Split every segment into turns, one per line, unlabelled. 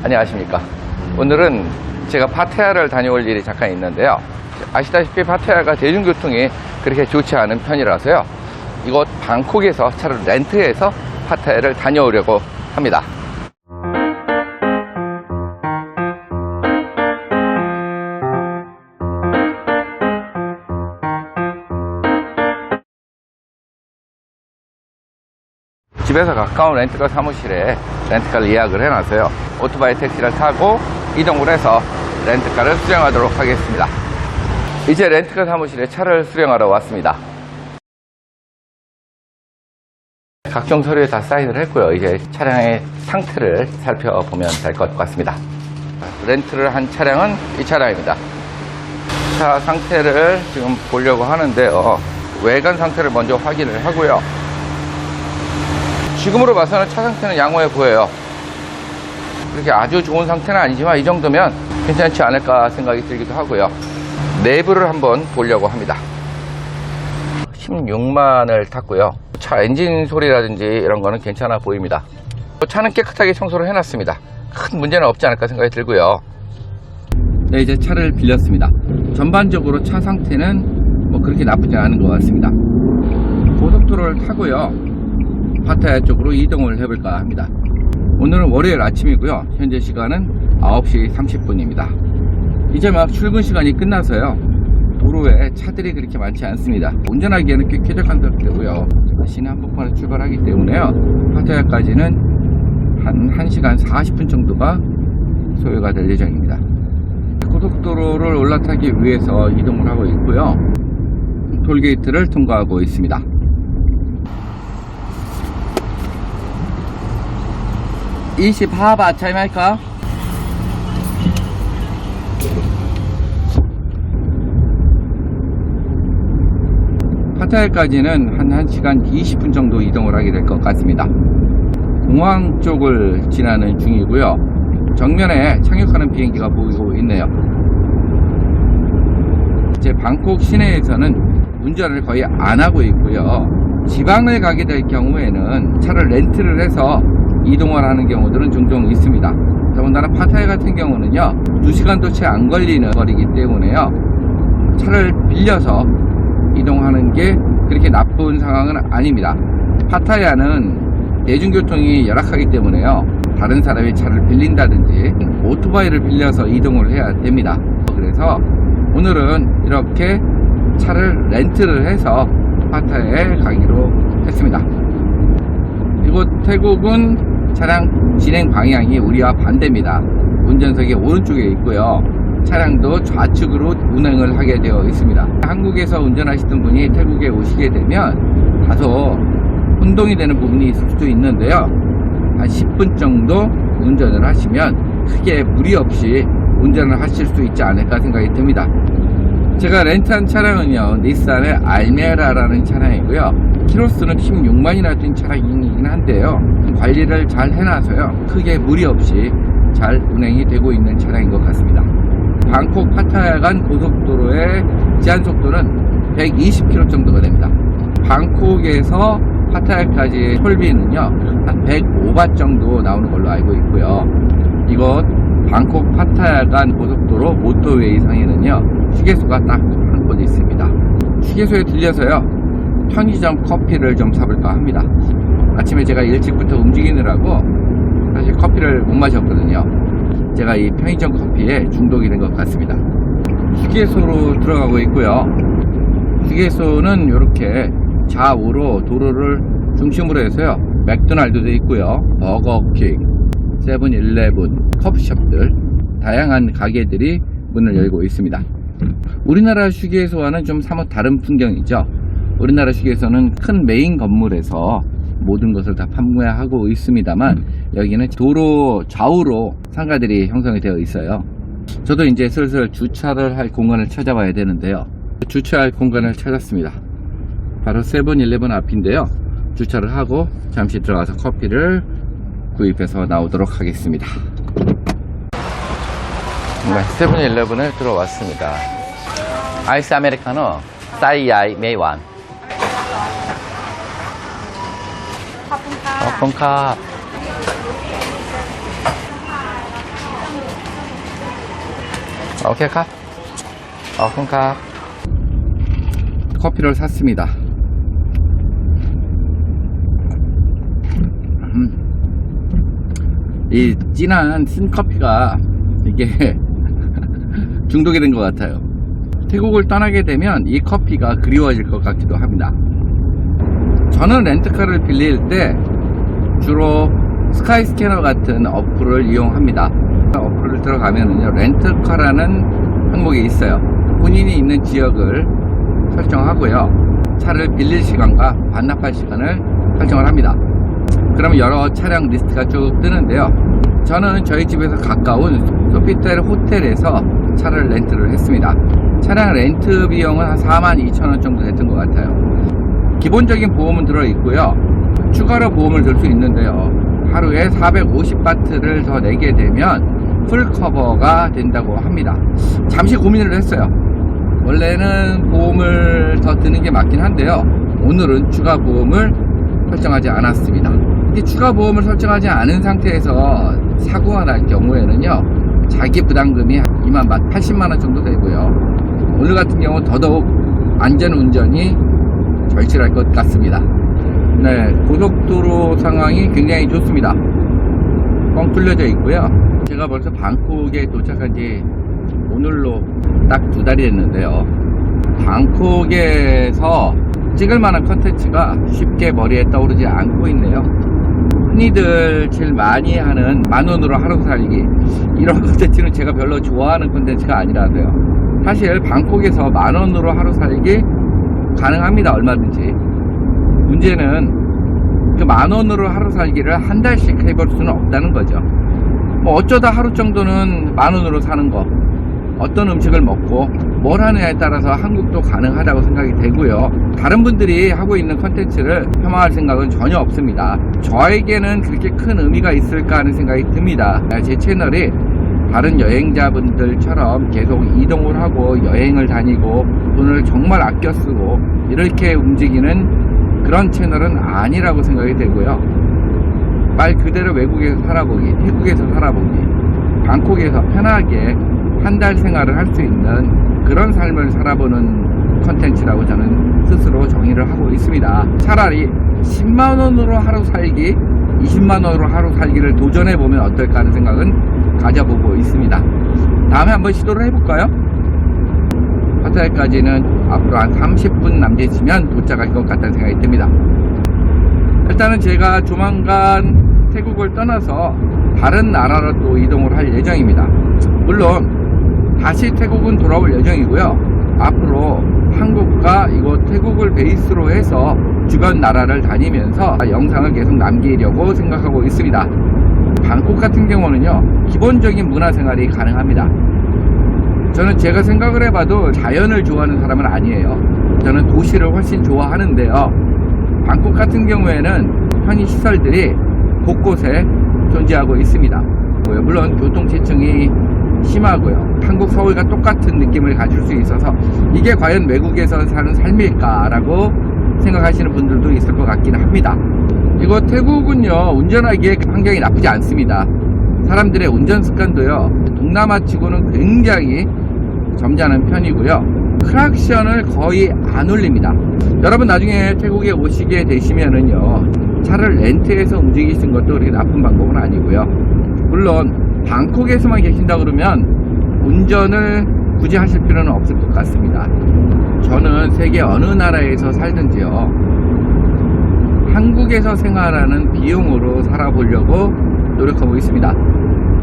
안녕하십니까. 오늘은 제가 파타야를 다녀올 일이 잠깐 있는데요. 아시다시피 파타야가 대중교통이 그렇게 좋지 않은 편이라서요. 이곳 방콕에서 차를 렌트해서 파타야를 다녀오려고 합니다. 집에서 가까운 렌트카 사무실에 렌트카를 예약을 해놔서요. 오토바이 택시를 타고 이동을 해서 렌트카를 수령하도록 하겠습니다. 이제 렌트카 사무실에 차를 수령하러 왔습니다. 각종 서류에 다 사인을 했고요. 이제 차량의 상태를 살펴보면 될 것 같습니다. 렌트를 한 차량은 이 차량입니다. 차 상태를 지금 보려고 하는데요. 외관 상태를 먼저 확인을 하고요. 지금으로 봐서는 차 상태는 양호해 보여요. 그렇게 아주 좋은 상태는 아니지만 이 정도면 괜찮지 않을까 생각이 들기도 하고요. 내부를 한번 보려고 합니다. 16만을 탔고요. 차 엔진 소리라든지 이런 거는 괜찮아 보입니다. 차는 깨끗하게 청소를 해놨습니다. 큰 문제는 없지 않을까 생각이 들고요. 네, 이제 차를 빌렸습니다. 전반적으로 차 상태는 뭐 그렇게 나쁘지 않은 것 같습니다. 고속도로를 타고요. 파타야 쪽으로 이동을 해볼까 합니다. 오늘은 월요일 아침이고요. 현재 시간은 9시 30분입니다. 이제 막 출근 시간이 끝나서요. 도로에 차들이 그렇게 많지 않습니다. 운전하기에는 꽤 쾌적한 상태고요. 시내 한복판에 출발하기 때문에요. 파타야까지는 한 1시간 40분 정도가 소요가 될 예정입니다. 고속도로를 올라타기 위해서 이동을 하고 있고요. 톨게이트를 통과하고 있습니다. (25 차이말까? 파타야까지는 한 1시간 20분 정도 이동을 하게 될 것 같습니다. 공항 쪽을 지나는 중이고요. 정면에 착륙하는 비행기가 보이고 있네요. 이제 방콕 시내에서는 운전을 거의 안 하고 있고요. 지방을 가게 될 경우에는 차를 렌트를 해서 이동을 하는 경우들은 종종 있습니다. 더군다나 파타야 같은 경우는요 2시간도 채 안 걸리는 거리이기 때문에요 차를 빌려서 이동하는 게 그렇게 나쁜 상황은 아닙니다. 파타야는 대중교통이 열악하기 때문에요 다른 사람의 차를 빌린다든지 오토바이를 빌려서 이동을 해야 됩니다. 그래서 오늘은 이렇게 차를 렌트를 해서 파타야에 가기로 했습니다. 이곳 태국은 차량 진행 방향이 우리와 반대입니다. 운전석이 오른쪽에 있고요. 차량도 좌측으로 운행을 하게 되어 있습니다. 한국에서 운전하시던 분이 태국에 오시게 되면 다소 혼동이 되는 부분이 있을 수도 있는데요. 한 10분 정도 운전을 하시면 크게 무리 없이 운전을 하실 수 있지 않을까 생각이 듭니다. 제가 렌트한 차량은요 닛산의 알메라라는 차량이고요. 키로수는 16만이나 뛴 차량이긴 한데요. 관리를 잘 해놔서요. 크게 무리 없이 잘 운행이 되고 있는 차량인 것 같습니다. 방콕 파타야 간 고속도로의 제한속도는 120km 정도가 됩니다. 방콕에서 파타야까지의 톨비는요 한 105바 정도 나오는 걸로 알고 있고요. 이곳 방콕 파타야 간 고속도로 모터웨이 상에는요 휴게소가 딱 한 곳 있습니다. 휴게소에 들려서요 편의점 커피를 좀 사볼까 합니다. 아침에 제가 일찍부터 움직이느라고 사실 커피를 못 마셨거든요. 제가 이 편의점 커피에 중독이 된 것 같습니다. 휴게소로 들어가고 있고요. 휴게소는 이렇게 좌우로 도로를 중심으로 해서요 맥도날드도 있고요 버거킹, 세븐일레븐, 커피숍들 다양한 가게들이 문을 열고 있습니다. 우리나라 휴게소와는 좀 사뭇 다른 풍경이죠. 우리나라 휴게소는 큰 메인 건물에서 모든 것을 다 판매하고 있습니다만 여기는 도로 좌우로 상가들이 형성이 되어 있어요. 저도 이제 슬슬 주차를 할 공간을 찾아봐야 되는데요. 주차할 공간을 찾았습니다. 바로 세븐일레븐 앞인데요. 주차를 하고 잠시 들어가서 커피를 구입해서 나오도록 하겠습니다. 세븐일레븐에 들어왔습니다. 아이스 아메리카노 사이아이 메이완. 펑카. 오케이 카. 카. 커피를 샀습니다. 이 진한 쓴 커피가 이게 중독이 된 것 같아요. 태국을 떠나게 되면 이 커피가 그리워질 것 같기도 합니다. 저는 렌트카를 빌릴 때 주로 스카이스캐너 같은 어플을 이용합니다. 어플을 들어가면은요, 렌트카라는 항목이 있어요. 본인이 있는 지역을 설정하고요, 차를 빌릴 시간과 반납할 시간을 설정을 합니다. 그러면 여러 차량 리스트가 쭉 뜨는데요, 저는 저희 집에서 가까운 소피텔 호텔에서 차를 렌트를 했습니다. 차량 렌트 비용은 한 42,000원 정도 됐던 것 같아요. 기본적인 보험은 들어있고요, 추가로 보험을 들 수 있는데요, 하루에 450바트를 더 내게 되면 풀 커버가 된다고 합니다. 잠시 고민을 했어요. 원래는 보험을 더 드는 게 맞긴 한데요, 오늘은 추가 보험을 설정하지 않았습니다. 이 추가 보험을 설정하지 않은 상태에서 사고가 날 경우에는요, 자기 부담금이 80만원 정도 되고요, 오늘 같은 경우 더더욱 안전운전이 절실할 것 같습니다. 네, 고속도로 상황이 굉장히 좋습니다. 뻥 뚫려져 있고요. 제가 벌써 방콕에 도착한 지 오늘로 딱 2달이 됐는데요, 방콕에서 찍을 만한 컨텐츠가 쉽게 머리에 떠오르지 않고 있네요. 흔히들 제일 많이 하는 만원으로 하루 살기, 이런 컨텐츠는 제가 별로 좋아하는 컨텐츠가 아니라서요. 사실 방콕에서 만원으로 하루 살기 가능합니다. 얼마든지. 문제는 그 만원으로 하루 살기를 한 달씩 해볼 수는 없다는 거죠. 뭐 어쩌다 하루 정도는 만원으로 사는 거, 어떤 음식을 먹고 뭘 하느냐에 따라서 한국도 가능하다고 생각이 되고요, 다른 분들이 하고 있는 컨텐츠를 폄하할 생각은 전혀 없습니다. 저에게는 그렇게 큰 의미가 있을까 하는 생각이 듭니다. 제 채널이 다른 여행자분들처럼 계속 이동을 하고 여행을 다니고 돈을 정말 아껴 쓰고 이렇게 움직이는 그런 채널은 아니라고 생각이 되고요, 말 그대로 외국에서 살아보기, 태국에서 살아보기, 방콕에서 편하게 한 달 생활을 할 수 있는 그런 삶을 살아보는 컨텐츠라고 저는 스스로 정의를 하고 있습니다. 차라리 10만원으로 하루 살기, 20만원으로 하루 살기를 도전해보면 어떨까 하는 생각은 가져보고 있습니다. 다음에 한번 시도를 해볼까요? 호텔까지는 앞으로 한 30분 남짓이면 도착할 것 같다는 생각이 듭니다. 일단은 제가 조만간 태국을 떠나서 다른 나라로 또 이동을 할 예정입니다. 물론 다시 태국은 돌아올 예정이고요, 앞으로 한국과 이곳 태국을 베이스로 해서 주변 나라를 다니면서 영상을 계속 남기려고 생각하고 있습니다. 방콕 같은 경우는요, 기본적인 문화생활이 가능합니다. 저는 제가 생각을 해봐도 자연을 좋아하는 사람은 아니에요. 저는 도시를 훨씬 좋아하는데요, 방콕 같은 경우에는 편의시설들이 곳곳에 존재하고 있습니다. 물론 교통체증이 심하고요, 한국 서울과 똑같은 느낌을 가질 수 있어서 이게 과연 외국에서 사는 삶일까라고 생각하시는 분들도 있을 것 같긴 합니다. 이거 태국은요, 운전하기에 환경이 나쁘지 않습니다. 사람들의 운전 습관도요, 동남아 치고는 굉장히 점잖은 편이고요, 크락션을 거의 안 울립니다. 여러분 나중에 태국에 오시게 되시면은요, 차를 렌트해서 움직이시는 것도 그렇게 나쁜 방법은 아니고요, 물론 방콕에서만 계신다 그러면 운전을 굳이 하실 필요는 없을 것 같습니다. 저는 세계 어느 나라에서 살든지요, 한국에서 생활하는 비용으로 살아보려고 노력하고 있습니다.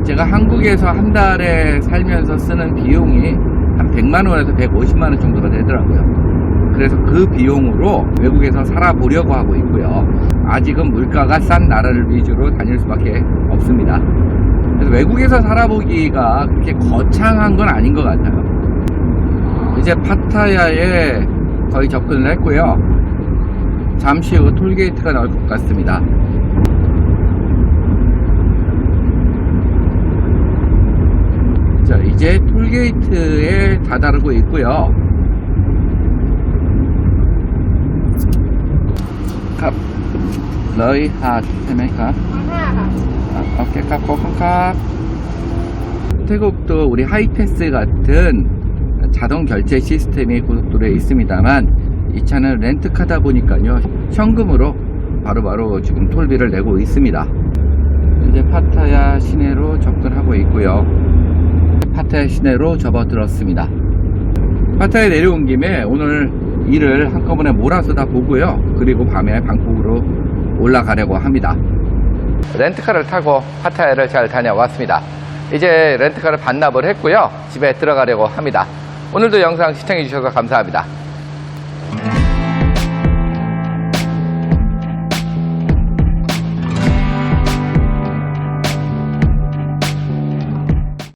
제가 한국에서 한 달에 살면서 쓰는 비용이 한 100만원에서 150만원 정도가 되더라고요. 그래서 그 비용으로 외국에서 살아보려고 하고 있고요, 아직은 물가가 싼 나라를 위주로 다닐 수밖에 없습니다. 그래서 외국에서 살아보기가 그렇게 거창한 건 아닌 것 같아요. 이제 파타야에 거의 접근을 했고요, 잠시 후 톨게이트가 나올 것 같습니다. 자, 이제 톨게이트에 다다르고 있고요,ครับเลยหาดใช่ไหมครับ โอเคครับขอบคุณครับ 태국도 우리 하이패스 같은 자동 결제 시스템이 고속도로에 있습니다만 이 차는 렌트카다 보니까요 현금으로 바로바로 지금 톨비를 내고 있습니다. 현재 파타야 시내로 접근하고 있고요. 파타야 시내로 접어들었습니다. 파타야에 내려온 김에 오늘 일을 한꺼번에 몰아서 다 보고요. 그리고 밤에 방콕으로 올라가려고 합니다. 렌트카를 타고 파타야를 잘 다녀왔습니다. 이제 렌트카를 반납을 했고요. 집에 들어가려고 합니다. 오늘도 영상 시청해 주셔서 감사합니다.